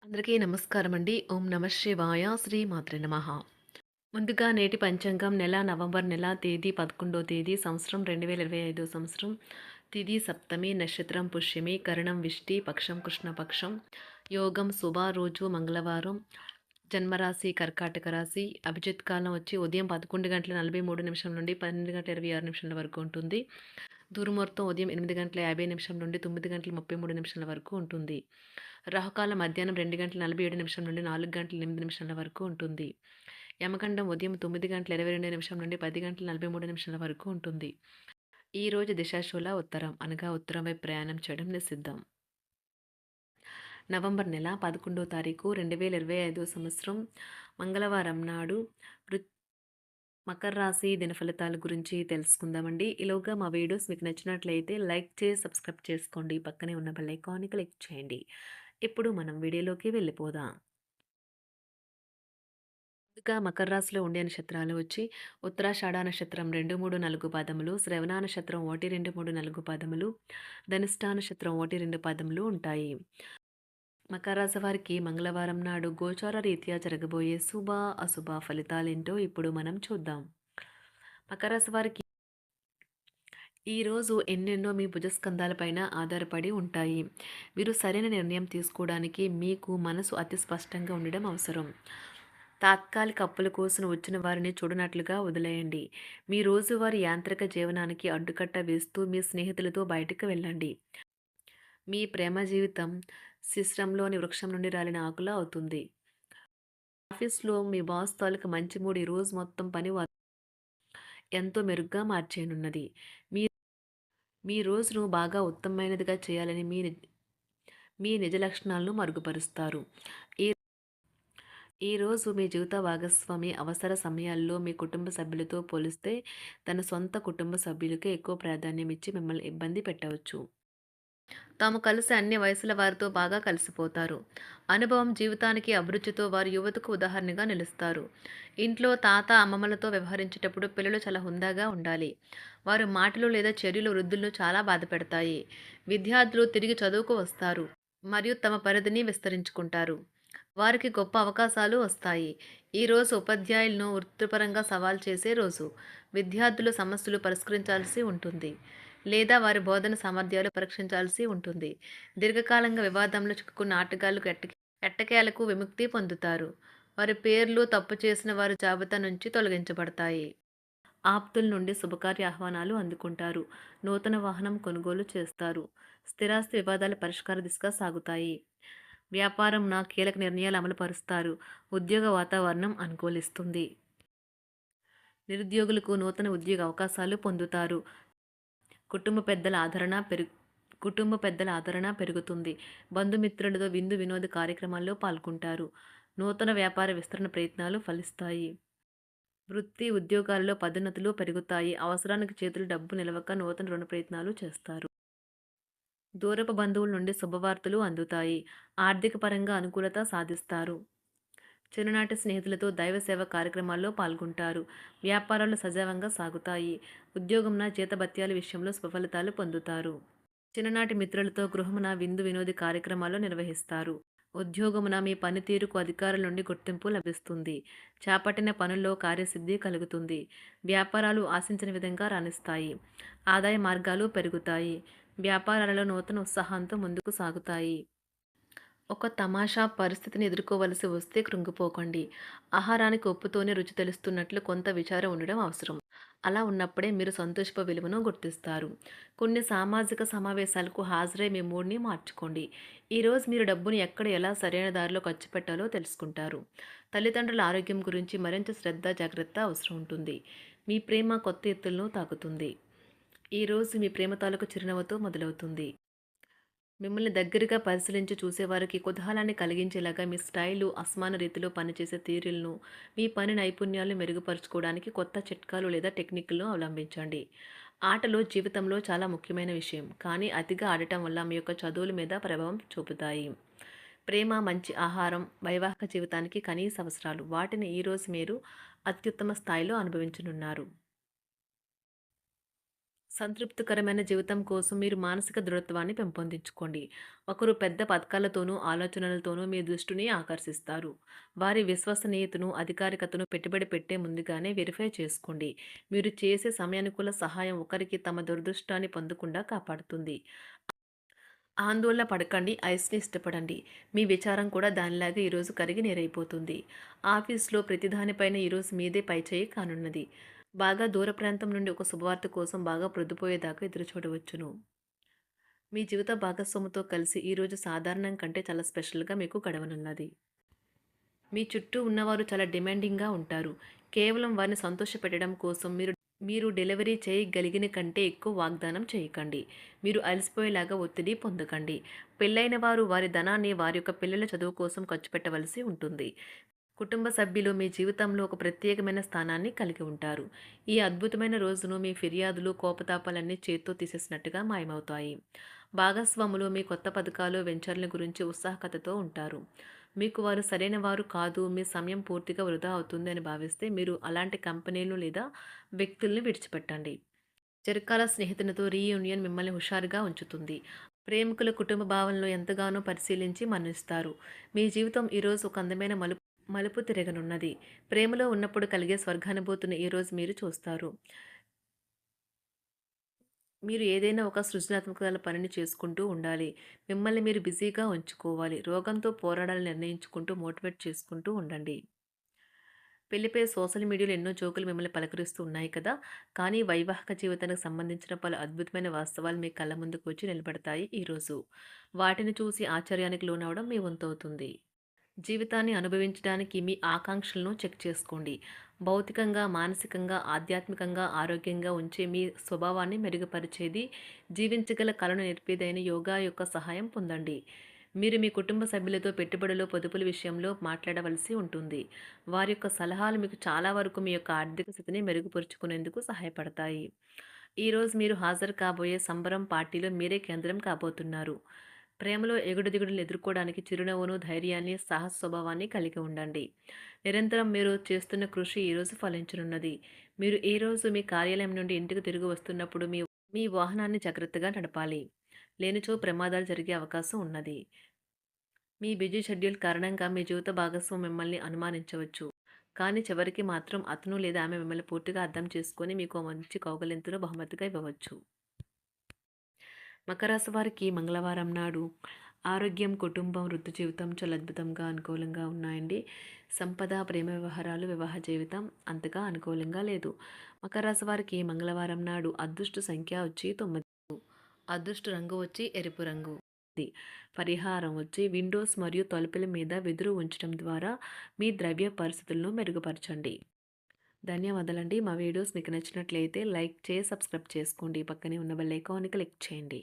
అందరికీ నమస్కారం అండి. ఓం నమ శివాయ. శ్రీ మాత్రే నమః. ముందుగా నేటి పంచాంగం నెల నవంబర్ నెల తేదీ 11వ తేదీ సంవత్సరం 2025 సంవత్సరం. తిథి సప్తమి, నక్షత్రం పుష్యమి, కరణం విష్టి, పక్షం కృష్ణపక్షం, యోగం శుభ, రోజు మంగళవారం, జన్మరాశి కర్కాటక రాశి, అభిజిత్ కాలం వచ్చి ఉదయం 11 గంటల 43 నిమిషం నుండి 12 గంటల 26 నిమిషాల వరకు ఉంటుంది. దుర్ముహూర్తం ఉదయం 8 గంటల 50 నిమిషం నుండి 9 గంటల 33 నిమిషాల వరకు ఉంటుంది. రాహుకాలం మధ్యాహ్నం 2 గంటల 47 నిమిషం నుండి 4 గంటల 8 నిమిషాల వరకు ఉంటుంది. యమగండం ఉదయం 9 గంటల 22 నిమిషం నుండి 10 గంటల 43 నిమిషాల వరకు ఉంటుంది. ఈ రోజు దిశాశూల ఉత్తరం అనగా ఉత్తరం వైపు ప్రయాణం చేయడం నిషిద్ధం. నవంబర్ నెల 11వ తారీఖు 2025 సంవత్సరం మంగళవారం నాడు మకర రాశి దిన ఫలితాల గురించి తెలుసుకుందామండి. ఈలోగా మా వీడియోస్ మీకు నచ్చినట్లయితే లైక్ చేసి సబ్స్క్రైబ్ చేసుకోండి. పక్కనే ఉన్న బెల్ ఐకాన్ని క్లిక్ చేయండి. ఇప్పుడు మనం వీడియోలోకి వెళ్ళిపోదాం. ముందుగా మకర రాశిలో ఉండే నక్షత్రాలు వచ్చి ఉత్తరాషాఢ నక్షత్రం 2, 3, 4 పాదములు, శ్రవణ నక్షత్రం 1, 2, 3, 4 పాదములు, ధనిష్ఠా నక్షత్రం 1, 2 పాదములు ఉంటాయి. మకర రాశి వారికి మంగళవారం నాడు గోచార రీత్యా జరగబోయే శుభ అశుభ ఫలితాలేంటో ఇప్పుడు మనం చూద్దాం. మకర రాశి వారికి ఈరోజు ఎన్నెన్నో మీ భుజస్కంధాలపైన ఆధారపడి ఉంటాయి. మీరు సరైన నిర్ణయం తీసుకోవడానికి మీకు మనసు అతి స్పష్టంగా ఉండడం అవసరం. తాత్కాలిక అప్పుల కోసం వచ్చిన వారిని చూడనట్లుగా వదిలేయండి. మీ రోజువారీ యాంత్రిక జీవనానికి అడ్డుకట్ట వేస్తూ మీ స్నేహితులతో బయటకు వెళ్ళండి. మీ ప్రేమ జీవితం శిశ్రంలోని వృక్షం నుండి రాలిన ఆకులా అవుతుంది. ఆఫీస్లో మీ బాస్ తాలూకు మంచి మూడు ఈ రోజు మొత్తం పని ఎంతో మెరుగ్గా మార్చేయనున్నది. మీ మీ రోజును బాగా ఉత్తమమైనదిగా చేయాలని మీ నిజ లక్షణాలను మరుగుపరుస్తారు. ఈ ఈరోజు మీ జీవిత భాగస్వామి అవసర సమయాల్లో మీ కుటుంబ సభ్యులతో పోలిస్తే తన సొంత కుటుంబ సభ్యులకే ఎక్కువ ప్రాధాన్యం ఇచ్చి మిమ్మల్ని ఇబ్బంది పెట్టవచ్చు. తాము కలిసి అన్ని వయసుల వారితో బాగా కలిసిపోతారు. అనుభవం, జీవితానికి అభిరుచితో వారు యువతకు ఉదాహరణగా నిలుస్తారు. ఇంట్లో తాత, అమ్మమ్మలతో వ్యవహరించేటప్పుడు పిల్లలు చాలా హుందాగా ఉండాలి. వారు మాటలు లేదా చర్యలు వృద్ధులను చాలా బాధపెడతాయి. విద్యార్థులు తిరిగి చదువుకు వస్తారు మరియు తమ పరిధిని విస్తరించుకుంటారు. వారికి గొప్ప అవకాశాలు వస్తాయి. ఈరోజు ఉపాధ్యాయులను వృత్తిపరంగా సవాల్ చేసే రోజు. విద్యార్థులు సమస్యలు పరిష్కరించాల్సి ఉంటుంది లేదా వారి బోధన సామర్థ్యాలు పరీక్షించాల్సి ఉంటుంది. దీర్ఘకాలంగా వివాదంలో చిక్కుకున్న ఆటగాళ్లు ఎట్టకేలకు విముక్తి పొందుతారు. వారి పేర్లు తప్పు చేసిన వారి జాబితా నుంచి తొలగించబడతాయి. ఆప్తుల నుండి శుభకార్య ఆహ్వానాలు అందుకుంటారు. నూతన వాహనం కొనుగోలు చేస్తారు. స్థిరాస్తి వివాదాల పరిష్కార దిశగా సాగుతాయి. వ్యాపారం నా కీలక నిర్ణయాలు అమలు పరుస్తారు. ఉద్యోగ వాతావరణం అనుకూలిస్తుంది. నిరుద్యోగులకు నూతన ఉద్యోగ అవకాశాలు పొందుతారు. కుటుంబ పెద్దల ఆదరణ పెరుగుతుంది. బంధుమిత్రులతో విందు వినోద కార్యక్రమాల్లో పాల్గొంటారు. నూతన వ్యాపార విస్తరణ ప్రయత్నాలు ఫలిస్తాయి. వృత్తి ఉద్యోగాల్లో పదోన్నతులు పెరుగుతాయి. అవసరానికి చేతులు డబ్బు నిలవక నూతన రుణ ప్రయత్నాలు చేస్తారు. దూరపు బంధువుల నుండి శుభవార్తలు అందుతాయి. ఆర్థిక పరంగా అనుకూలత సాధిస్తారు. చిన్ననాటి స్నేహితులతో దైవ సేవ కార్యక్రమాల్లో పాల్గొంటారు. వ్యాపారాలు సజావంగా సాగుతాయి. ఉద్యోగంన జీతభత్యాల విషయంలో స్వఫలితాలు పొందుతారు. చిన్ననాటి మిత్రులతో గృహమున విందు వినోది కార్యక్రమాలు నిర్వహిస్తారు. ఉద్యోగమున మీ పనితీరుకు అధికారుల నుండి గుర్తింపు లభిస్తుంది. చేపట్టిన పనుల్లో కార్యసిద్ధి కలుగుతుంది. వ్యాపారాలు ఆశించిన విధంగా రాణిస్తాయి. ఆదాయ మార్గాలు పెరుగుతాయి. వ్యాపారాలలో నూతన ఉత్సాహంతో ముందుకు సాగుతాయి. ఒక తమాషా పరిస్థితిని ఎదుర్కోవలసి వస్తే కృంగిపోకండి. ఆహారానికి ఉప్పుతోనే రుచి తెలుస్తున్నట్లు కొంత విచారం ఉండడం అవసరం. అలా ఉన్నప్పుడే మీరు సంతోషపు విలువను గుర్తిస్తారు. కొన్ని సామాజిక సమావేశాలకు హాజరై మీ మూడ్ని మార్చుకోండి. ఈరోజు మీరు డబ్బును ఎక్కడ ఎలా సరైన దారిలో ఖర్చు పెట్టాలో తెలుసుకుంటారు. తల్లిదండ్రుల ఆరోగ్యం గురించి మరింత శ్రద్ధ జాగ్రత్త అవసరం ఉంటుంది. మీ ప్రేమ కొత్త ఎత్తులను తాకుతుంది. ఈరోజు మీ ప్రేమ తాలూకు చిరునవ్వుతో మొదలవుతుంది. మిమ్మల్ని దగ్గరగా పరిశీలించి చూసేవారికి కుతూహలాన్ని కలిగించేలాగా మీ స్టైలు, అసమాన రీతిలో పనిచేసే తీరులను, మీ పని నైపుణ్యాలను మెరుగుపరుచుకోవడానికి కొత్త చిట్కాలు లేదా టెక్నిక్లను అవలంబించండి. ఆటలు జీవితంలో చాలా ముఖ్యమైన విషయం, కానీ అతిగా ఆడటం వల్ల మీ యొక్క చదువుల మీద ప్రభావం చూపుతాయి. ప్రేమ, మంచి ఆహారం, వైవాహిక జీవితానికి కనీస అవసరాలు. వాటిని ఈరోజు మీరు అత్యుత్తమ స్థాయిలో అనుభవించనున్నారు. సంతృప్తికరమైన జీవితం కోసం మీరు మానసిక దృఢత్వాన్ని పెంపొందించుకోండి. ఒకరు పెద్ద పథకాలతోనూ, ఆలోచనలతోనూ మీ దృష్టిని ఆకర్షిస్తారు. వారి విశ్వసనీయతను, అధికారికతను పెట్టుబడి పెట్టే ముందుగానే వెరిఫై చేసుకోండి. మీరు చేసే సమయానుకూల సహాయం ఒకరికి తమ దురదృష్టాన్ని పొందకుండా కాపాడుతుంది. ఆందోళన పడకండి, ఐస్‌ని ఇష్టపడండి. మీ విచారం కూడా దానిలాగే ఈరోజు కరిగి నీరైపోతుంది. ఆఫీస్‌లో ప్రతి దానిపైన ఈరోజు మీదే పైచేయి కానున్నది. బాగా దూర ప్రాంతం నుండి ఒక శుభవార్త కోసం బాగా ప్రొద్దుపోయేదాకా ఎదురుచూడవచ్చును. మీ జీవిత భాగస్వామితో కలిసి ఈరోజు సాధారణం కంటే చాలా స్పెషల్‌గా మీకు గడవనున్నది. మీ చుట్టూ ఉన్నవారు చాలా డిమాండింగ్‌గా ఉంటారు. కేవలం వారిని సంతోషపెట్టడం కోసం మీరు డెలివరీ చేయగలిగిన కంటే ఎక్కువ వాగ్దానం చేయకండి. మీరు అలసిపోయేలాగా ఒత్తిడి పొందకండి. పెళ్లైన వారు వారి ధనాన్ని వారి యొక్క పిల్లల చదువు కోసం ఖర్చు పెట్టవలసి ఉంటుంది. కుటుంబ సభ్యులు మీ జీవితంలో ఒక ప్రత్యేకమైన స్థానాన్ని కలిగి ఉంటారు. ఈ అద్భుతమైన రోజును మీ ఫిర్యాదులు, కోపతాపాలన్నీ చేత్తో తీసేసినట్టుగా మాయమవుతాయి. భాగస్వాములు మీ కొత్త పథకాలు, వెంచర్ల గురించి ఉత్సాహకతతో ఉంటారు. మీకు వారు సరైన వారు కాదు, మీ సమయం పూర్తిగా వృధా అవుతుంది అని భావిస్తే మీరు అలాంటి కంపెనీలు లేదా వ్యక్తుల్ని విడిచిపెట్టండి. చిరకాల స్నేహితునితో రీయూనియన్ మిమ్మల్ని హుషారుగా ఉంచుతుంది. ప్రేమికుల కుటుంబ భావనలు ఎంతగానో పరిశీలించి మన్నిస్తారు. మీ జీవితం ఈరోజు ఒక అందమైన మలుపు తిరగనున్నది. ప్రేమలో ఉన్నప్పుడు కలిగే స్వర్గానుభూతిని ఈరోజు మీరు చూస్తారు. మీరు ఏదైనా ఒక సృజనాత్మకతల పనిని చేసుకుంటూ ఉండాలి. మిమ్మల్ని మీరు బిజీగా ఉంచుకోవాలి. రోగంతో పోరాడాలని నిర్ణయించుకుంటూ మోటివేట్ చేసుకుంటూ ఉండండి. పెళ్లిపై సోషల్ మీడియాలో ఎన్నో జోకులు మిమ్మల్ని పలకరిస్తూ ఉన్నాయి కదా! కానీ వైవాహిక జీవితానికి సంబంధించిన పలు అద్భుతమైన వాస్తవాలు మీ కళ్ళ ముందుకు వచ్చి నిలబడతాయి ఈరోజు. వాటిని చూసి ఆశ్చర్యానికి లోనవ్వడం మీ వంతవుతుంది. జీవితాన్ని అనుభవించడానికి మీ ఆకాంక్షలను చెక్ చేసుకోండి. భౌతికంగా, మానసికంగా, ఆధ్యాత్మికంగా ఆరోగ్యంగా ఉంచే మీ స్వభావాన్ని మెరుగుపరిచేది, జీవించగల కళను నేర్పేదైన యోగా యొక్క సహాయం పొందండి. మీరు మీ కుటుంబ సభ్యులతో పెట్టుబడులు, పొదుపుల విషయంలో మాట్లాడవలసి ఉంటుంది. వారి యొక్క సలహాలు మీకు చాలా వరకు మీ యొక్క ఆర్థిక స్థితిని మెరుగుపరుచుకునేందుకు సహాయపడతాయి. ఈరోజు మీరు హాజరు కాబోయే సంబరం పార్టీలో మీరే కేంద్రం కాబోతున్నారు. ప్రేమలో ఎగుడుదిగుడులు ఎదుర్కోవడానికి చిరునవ్వును, ధైర్యాన్ని, సాహస స్వభావాన్ని కలిగి ఉండండి. నిరంతరం మీరు చేస్తున్న కృషి ఈరోజు ఫలించనున్నది. మీరు ఈరోజు మీ కార్యాలయం నుండి ఇంటికి తిరిగి వస్తున్నప్పుడు మీ మీ వాహనాన్ని జాగ్రత్తగా నడపాలి. లేనిచో ప్రమాదాలు జరిగే అవకాశం ఉన్నది. మీ బిజీ షెడ్యూల్ కారణంగా మీ జీవిత భాగస్వామి మిమ్మల్ని అనుమానించవచ్చు. కానీ చివరికి మాత్రం అతను లేదా ఆమె మిమ్మల్ని పూర్తిగా అర్థం చేసుకొని మీకు ఓ మంచి కౌగిలింతను బహుమతిగా ఇవ్వవచ్చు. మకర రాశి వారికి మంగళవారం నాడు ఆరోగ్యం, కుటుంబం, వృత్తి జీవితం చాలా అద్భుతంగా అనుకూలంగా ఉన్నాయండి. సంపద, ప్రేమ వ్యవహారాలు, వివాహ జీవితం అంతగా అనుకూలంగా లేదు. మకర రాశి వారికి మంగళవారం నాడు అదృష్ట సంఖ్య వచ్చి 9. అదృష్ట రంగు వచ్చి ఎరుపు రంగు. పరిహారం వచ్చి విండోస్ మరియు తలుపుల మీద వెదురు ఉంచడం ద్వారా మీ ద్రవ్య పరిస్థితులను మెరుగుపరచండి. ధన్యవాదాలండి. మా వీడియోస్ మీకు నచ్చినట్లయితే లైక్ చేసి సబ్స్క్రైబ్ చేసుకోండి. పక్కనే ఉన్న బెల్ ఐకాన్ని క్లిక్ చేయండి.